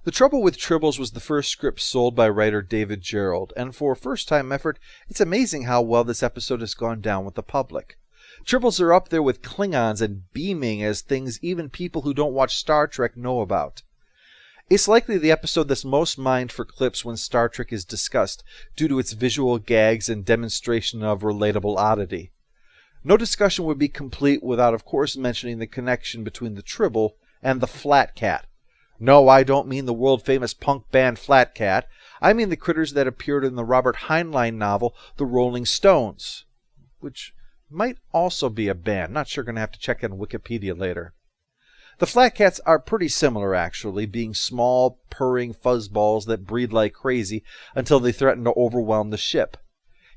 The Trouble with Tribbles was the first script sold by writer David Gerrold, and for a first-time effort, it's amazing how well this episode has gone down with the public. Tribbles are up there with Klingons and beaming as things even people who don't watch Star Trek know about. It's likely the episode that's most mined for clips when Star Trek is discussed, due to its visual gags and demonstration of relatable oddity. No discussion would be complete without, of course, mentioning the connection between the Tribble and the Flat Cat. No, I don't mean the world-famous punk band Flat Cat. I mean the critters that appeared in the Robert Heinlein novel The Rolling Stones, which might also be a band. Not sure, going to have to check on Wikipedia later. The Flat Cats are pretty similar, actually, being small, purring fuzzballs that breed like crazy until they threaten to overwhelm the ship.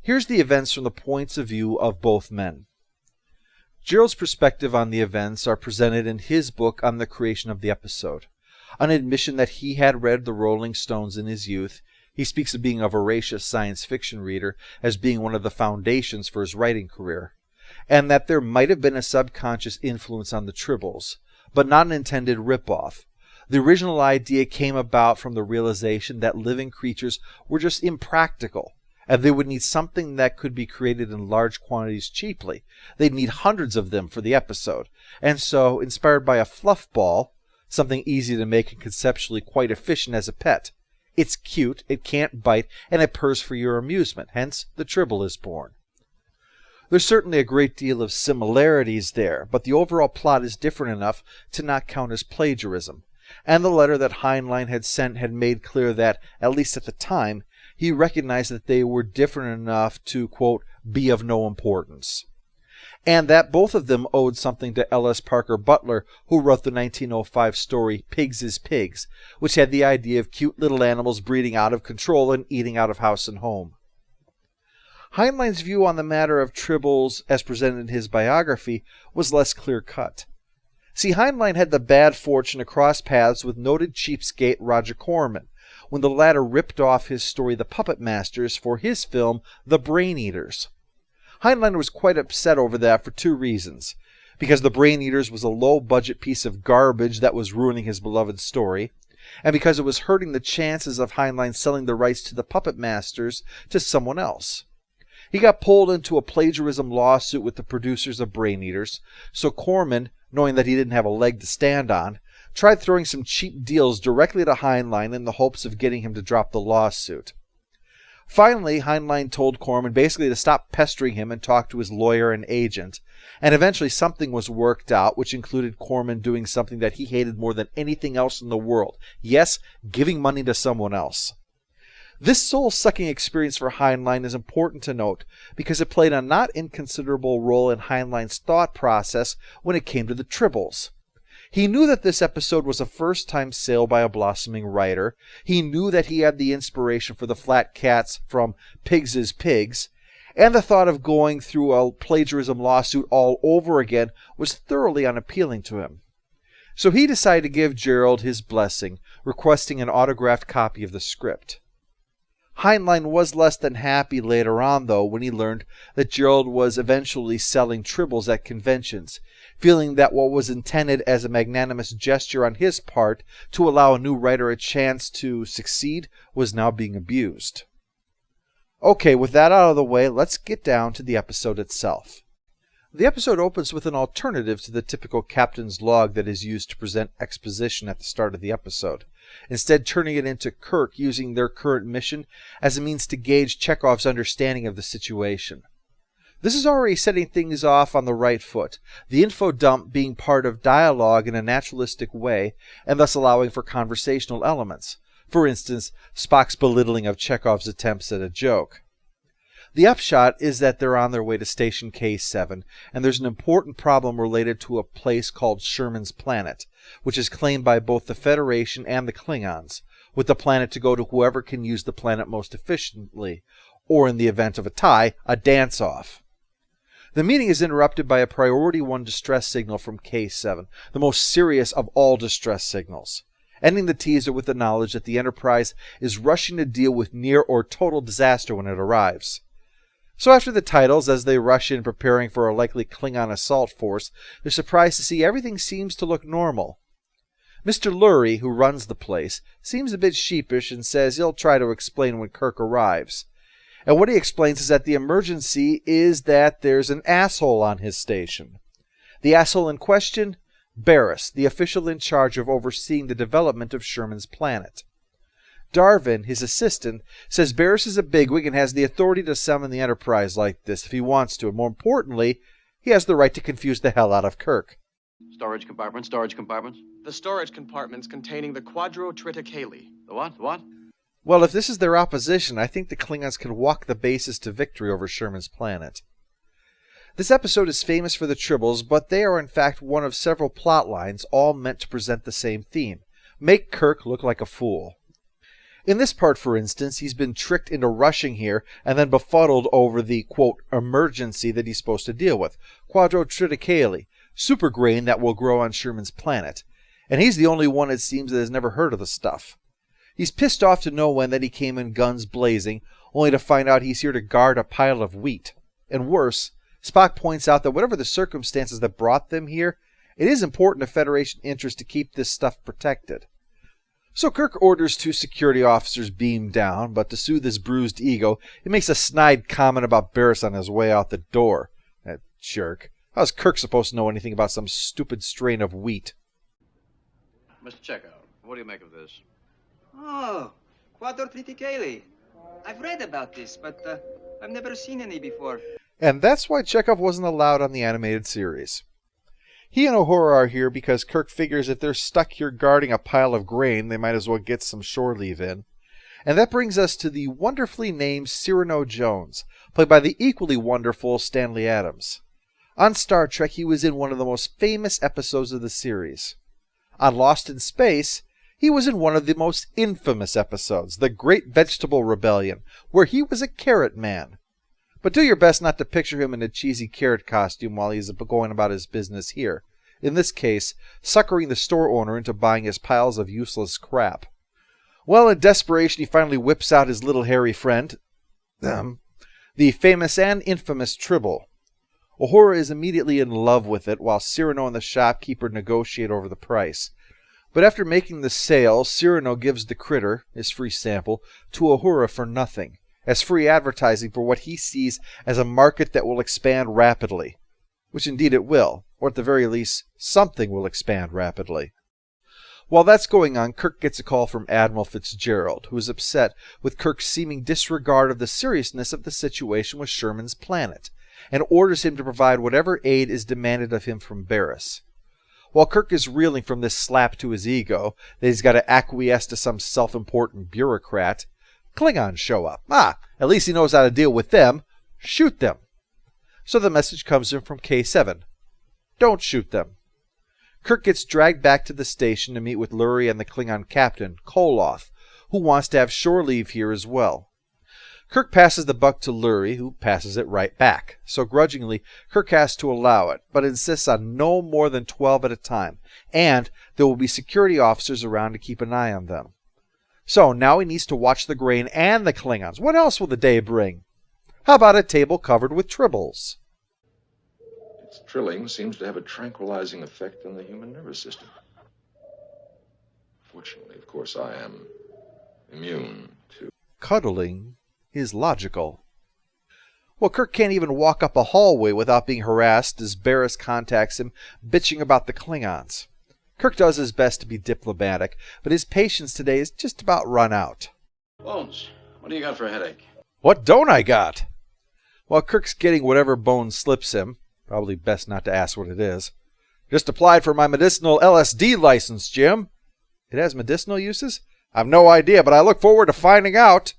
Here's the events from the points of view of both men. Gerald's perspective on the events are presented in his book on the creation of the episode. An admission that he had read the Rolling Stones in his youth, he speaks of being a voracious science fiction reader as being one of the foundations for his writing career, and that there might have been a subconscious influence on the Tribbles, but not an intended ripoff. The original idea came about from the realization that living creatures were just impractical, and they would need something that could be created in large quantities cheaply. They'd need hundreds of them for the episode, and so, inspired by a fluff ball, something easy to make and conceptually quite efficient as a pet. It's cute, it can't bite, and it purrs for your amusement, hence the Tribble is born. There's certainly a great deal of similarities there, but the overall plot is different enough to not count as plagiarism, and the letter that Heinlein had sent had made clear that, at least at the time, he recognized that they were different enough to, quote, be of no importance. And that both of them owed something to L.S. Parker Butler, who wrote the 1905 story Pigs is Pigs, which had the idea of cute little animals breeding out of control and eating out of house and home. Heinlein's view on the matter of Tribbles, as presented in his biography, was less clear-cut. See, Heinlein had the bad fortune to cross paths with noted cheapskate Roger Corman, when the latter ripped off his story The Puppet Masters for his film The Brain Eaters. Heinlein was quite upset over that for two reasons. Because The Brain Eaters was a low-budget piece of garbage that was ruining his beloved story, and because it was hurting the chances of Heinlein selling the rights to The Puppet Masters to someone else. He got pulled into a plagiarism lawsuit with the producers of Brain Eaters, so Corman, knowing that he didn't have a leg to stand on, tried throwing some cheap deals directly to Heinlein in the hopes of getting him to drop the lawsuit. Finally, Heinlein told Corman basically to stop pestering him and talk to his lawyer and agent, and eventually something was worked out, which included Corman doing something that he hated more than anything else in the world. Yes, giving money to someone else. This soul-sucking experience for Heinlein is important to note because it played a not inconsiderable role in Heinlein's thought process when it came to the Tribbles. He knew that this episode was a first-time sale by a blossoming writer. He knew that he had the inspiration for the Flat Cats from Pigs is Pigs, and the thought of going through a plagiarism lawsuit all over again was thoroughly unappealing to him. So he decided to give Gerald his blessing, requesting an autographed copy of the script. Heinlein was less than happy later on, though, when he learned that Gerald was eventually selling Tribbles at conventions, feeling that what was intended as a magnanimous gesture on his part to allow a new writer a chance to succeed was now being abused. Okay, with that out of the way, let's get down to the episode itself. The episode opens with an alternative to the typical captain's log that is used to present exposition at the start of the episode, instead turning it into Kirk using their current mission as a means to gauge Chekhov's understanding of the situation. This is already setting things off on the right foot, the info dump being part of dialogue in a naturalistic way and thus allowing for conversational elements. For instance, Spock's belittling of Chekhov's attempts at a joke. The upshot is that they're on their way to Station K7, and there's an important problem related to a place called Sherman's Planet, which is claimed by both the Federation and the Klingons, with the planet to go to whoever can use the planet most efficiently, or in the event of a tie, a dance-off. The meeting is interrupted by a Priority 1 distress signal from K7, the most serious of all distress signals, ending the teaser with the knowledge that the Enterprise is rushing to deal with near or total disaster when it arrives. So after the titles, as they rush in preparing for a likely Klingon assault force, they're surprised to see everything seems to look normal. Mr. Lurie, who runs the place, seems a bit sheepish and says he'll try to explain when Kirk arrives. And what he explains is that the emergency is that there's an asshole on his station. The asshole in question? Barris, the official in charge of overseeing the development of Sherman's planet. Darwin, his assistant, says Barris is a bigwig and has the authority to summon the Enterprise like this if he wants to, and more importantly, he has the right to confuse the hell out of Kirk. Storage compartments, storage compartments. The storage compartments containing the Quadrotriticale. The what? The what? Well, if this is their opposition, I think the Klingons can walk the bases to victory over Sherman's planet. This episode is famous for the Tribbles, but they are in fact one of several plot lines, all meant to present the same theme. Make Kirk look like a fool. In this part, for instance, he's been tricked into rushing here and then befuddled over the, quote, emergency that he's supposed to deal with. Quadrotriticale, super grain that will grow on Sherman's planet. And he's the only one, it seems, that has never heard of the stuff. He's pissed off to no end that he came in guns blazing, only to find out he's here to guard a pile of wheat. And worse, Spock points out that whatever the circumstances that brought them here, it is important to Federation interest to keep this stuff protected. So Kirk orders two security officers beam down, but to soothe his bruised ego, he makes a snide comment about Barris on his way out the door. That jerk. How's Kirk supposed to know anything about some stupid strain of wheat? Mr. Checkout, what do you make of this? Oh, Quadrotriticale. I've read about this, but I've never seen any before. And that's why Chekhov wasn't allowed on the animated series. He and Uhura are here because Kirk figures if they're stuck here guarding a pile of grain, they might as well get some shore leave in. And that brings us to the wonderfully named Cyrano Jones, played by the equally wonderful Stanley Adams. On Star Trek, he was in one of the most famous episodes of the series. On Lost in Space, he was in one of the most infamous episodes, The Great Vegetable Rebellion, where he was a carrot man. But do your best not to picture him in a cheesy carrot costume while he's going about his business here. In this case, suckering the store owner into buying his piles of useless crap. Well, in desperation, he finally whips out his little hairy friend, the famous and infamous Tribble. Uhura is immediately in love with it, while Cyrano and the shopkeeper negotiate over the price. But after making the sale, Cyrano gives the critter, his free sample, to Uhura for nothing, as free advertising for what he sees as a market that will expand rapidly. Which indeed it will, or at the very least, something will expand rapidly. While that's going on, Kirk gets a call from Admiral Fitzgerald, who is upset with Kirk's seeming disregard of the seriousness of the situation with Sherman's planet, and orders him to provide whatever aid is demanded of him from Barris. While Kirk is reeling from this slap to his ego, that he's got to acquiesce to some self-important bureaucrat, Klingons show up. At least he knows how to deal with them. Shoot them. So the message comes in from K7. Don't shoot them. Kirk gets dragged back to the station to meet with Lurie and the Klingon captain, Koloth, who wants to have shore leave here as well. Kirk passes the buck to Lurie, who passes it right back. So grudgingly, Kirk has to allow it, but insists on no more than 12 at a time, and there will be security officers around to keep an eye on them. So now he needs to watch the grain and the Klingons. What else will the day bring? How about a table covered with Tribbles? Its trilling seems to have a tranquilizing effect on the human nervous system. Fortunately, of course, I am immune to... Cuddling is logical. Well, Kirk can't even walk up a hallway without being harassed as Barris contacts him, bitching about the Klingons. Kirk does his best to be diplomatic, but his patience today is just about run out. Bones, what do you got for a headache? What don't I got? While Kirk's getting whatever bone slips him, probably best not to ask what it is. Just applied for my medicinal LSD license, Jim. It has medicinal uses? I've no idea, but I look forward to finding out.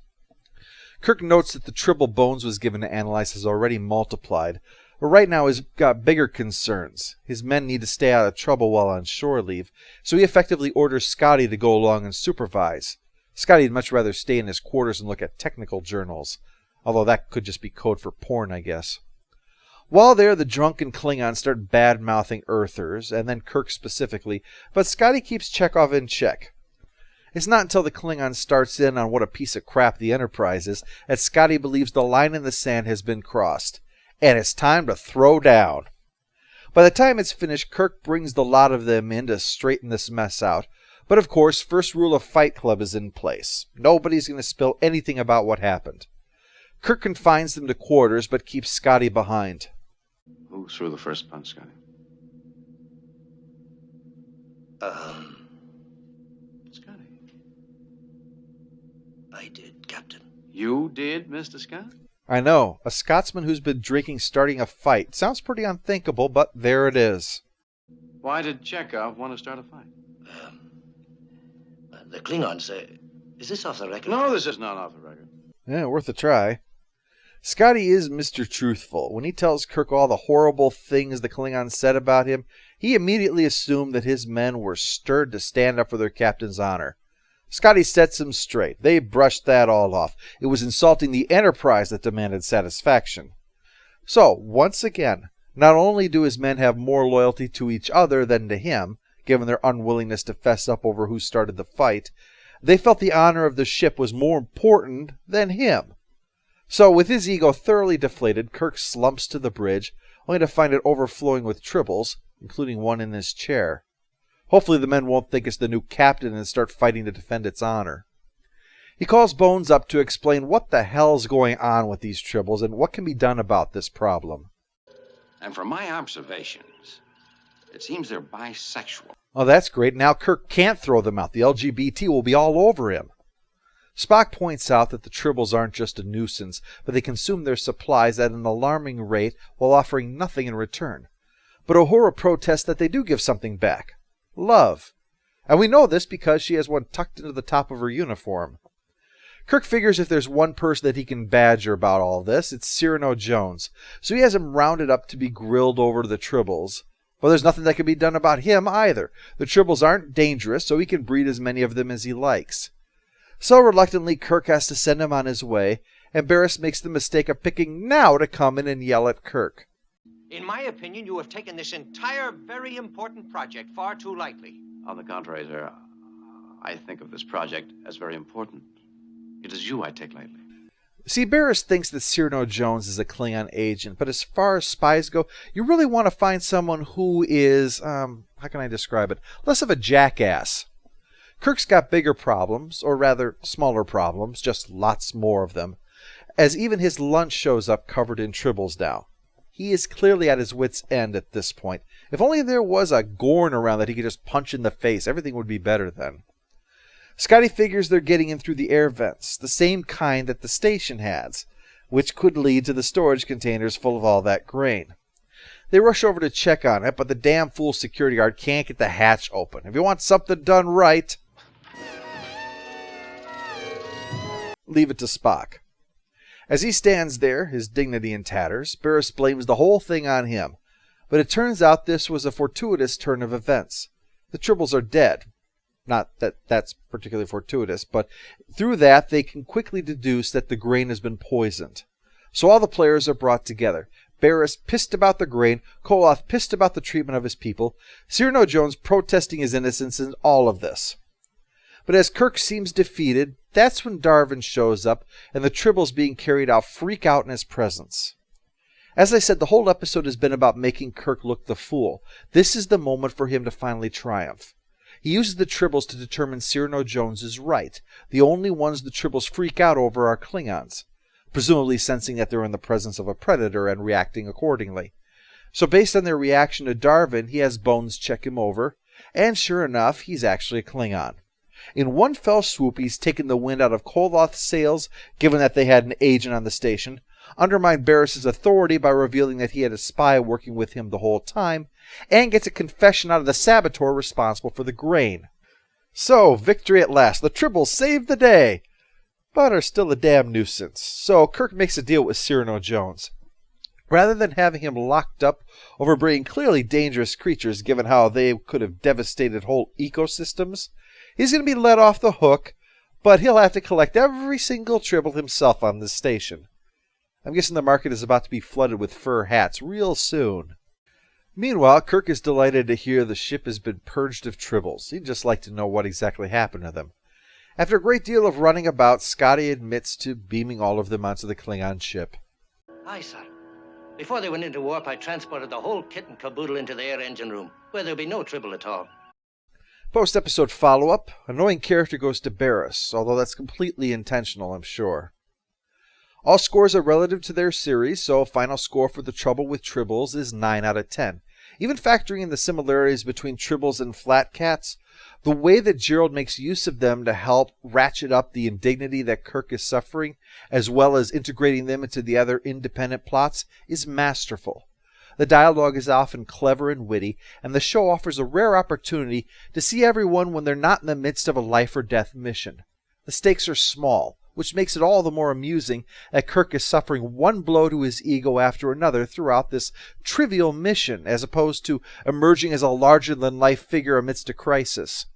Kirk notes that the Tribble bones was given to analyze has already multiplied, but right now he's got bigger concerns. His men need to stay out of trouble while on shore leave, so he effectively orders Scotty to go along and supervise. Scotty'd much rather stay in his quarters and look at technical journals, although that could just be code for porn, I guess. While there, the drunken Klingons start bad-mouthing Earthers, and then Kirk specifically, but Scotty keeps Chekhov in check. It's not until the Klingon starts in on what a piece of crap the Enterprise is that Scotty believes the line in the sand has been crossed, and it's time to throw down. By the time it's finished, Kirk brings the lot of them in to straighten this mess out. But of course, first rule of Fight Club is in place. Nobody's going to spill anything about what happened. Kirk confines them to quarters, but keeps Scotty behind. Who threw the first punch, Scotty? Scotty. I did, Captain. You did, Mr. Scott? I know, a Scotsman who's been drinking starting a fight. Sounds pretty unthinkable, but there it is. Why did Chekhov want to start a fight? The Klingons, is this off the record? No, this is not off the record. Yeah, worth a try. Scotty is Mr. Truthful. When he tells Kirk all the horrible things the Klingons said about him, he immediately assumed that his men were stirred to stand up for their captain's honor. Scotty sets him straight. They brushed that all off. It was insulting the Enterprise that demanded satisfaction. So, once again, not only do his men have more loyalty to each other than to him, given their unwillingness to fess up over who started the fight, they felt the honor of the ship was more important than him. So, with his ego thoroughly deflated, Kirk slumps to the bridge, only to find it overflowing with Tribbles, including one in his chair. Hopefully the men won't think it's the new captain and start fighting to defend its honor. He calls Bones up to explain what the hell's going on with these Tribbles and what can be done about this problem. And from my observations, it seems they're bisexual. Oh, that's great. Now Kirk can't throw them out. The LGBT will be all over him. Spock points out that the Tribbles aren't just a nuisance, but they consume their supplies at an alarming rate while offering nothing in return. But Uhura protests that they do give something back. Love. And we know this because she has one tucked into the top of her uniform. Kirk figures if there's one person that he can badger about all this, it's Cyrano Jones. So he has him rounded up to be grilled over the Tribbles. Well, there's nothing that can be done about him either. The Tribbles aren't dangerous, so he can breed as many of them as he likes. So reluctantly, Kirk has to send him on his way, and Barris makes the mistake of picking now to come in and yell at Kirk. In my opinion, you have taken this entire very important project far too lightly. On the contrary, sir, I think of this project as very important. It is you I take lightly. See, Barris thinks that Cyrano Jones is a Klingon agent, but as far as spies go, you really want to find someone who is, how can I describe it, less of a jackass. Kirk's got bigger problems, or rather, smaller problems, just lots more of them, as even his lunch shows up covered in Tribbles now. He is clearly at his wit's end at this point. If only there was a Gorn around that he could just punch in the face, everything would be better then. Scotty figures they're getting in through the air vents, the same kind that the station has, which could lead to the storage containers full of all that grain. They rush over to check on it, but the damn fool security guard can't get the hatch open. If you want something done right, leave it to Spock. As he stands there, his dignity in tatters, Barris blames the whole thing on him. But it turns out this was a fortuitous turn of events. The Tribbles are dead. Not that that's particularly fortuitous, but through that they can quickly deduce that the grain has been poisoned. So all the players are brought together. Barris pissed about the grain, Koloth pissed about the treatment of his people, Cyrano Jones protesting his innocence in all of this. But as Kirk seems defeated, that's when Darwin shows up, and the Tribbles being carried out freak out in his presence. As I said, the whole episode has been about making Kirk look the fool. This is the moment for him to finally triumph. He uses the Tribbles to determine Cyrano Jones is right. The only ones the Tribbles freak out over are Klingons, presumably sensing that they're in the presence of a predator and reacting accordingly. So based on their reaction to Darwin, he has Bones check him over, and sure enough, he's actually a Klingon. In one fell swoop, he's taken the wind out of Koloth's sails, given that they had an agent on the station, undermined Barris's authority by revealing that he had a spy working with him the whole time, and gets a confession out of the saboteur responsible for the grain. So, victory at last. The Tribbles saved the day, but are still a damn nuisance. So Kirk makes a deal with Cyrano Jones. Rather than having him locked up over bringing clearly dangerous creatures, given how they could have devastated whole ecosystems, he's going to be let off the hook, but he'll have to collect every single Tribble himself on this station. I'm guessing the market is about to be flooded with fur hats real soon. Meanwhile, Kirk is delighted to hear the ship has been purged of Tribbles. He'd just like to know what exactly happened to them. After a great deal of running about, Scotty admits to beaming all of them onto the Klingon ship. Aye, sir. Before they went into warp, I transported the whole kit and caboodle into the air engine room, where there'll be no Tribble at all. Post-episode follow-up, annoying character goes to Barris, although that's completely intentional, I'm sure. All scores are relative to their series, so final score for The Trouble with Tribbles is 9 out of 10. Even factoring in the similarities between Tribbles and Flat Cats, the way that Gerald makes use of them to help ratchet up the indignity that Kirk is suffering, as well as integrating them into the other independent plots, is masterful. The dialogue is often clever and witty, and the show offers a rare opportunity to see everyone when they're not in the midst of a life-or-death mission. The stakes are small, which makes it all the more amusing that Kirk is suffering one blow to his ego after another throughout this trivial mission, as opposed to emerging as a larger-than-life figure amidst a crisis.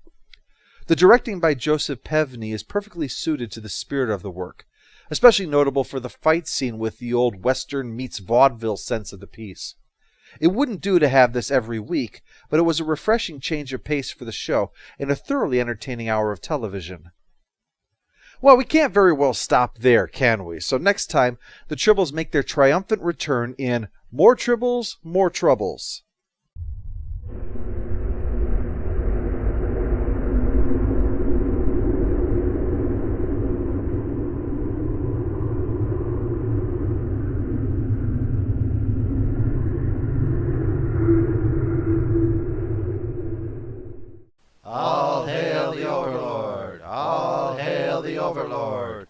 The directing by Joseph Pevney is perfectly suited to the spirit of the work, especially notable for the fight scene with the old Western meets vaudeville sense of the piece. It wouldn't do to have this every week, but it was a refreshing change of pace for the show and a thoroughly entertaining hour of television. Well, we can't very well stop there, can we? So next time, the Tribbles make their triumphant return in More Tribbles, More Troubles. All hail the Overlord! All hail the Overlord!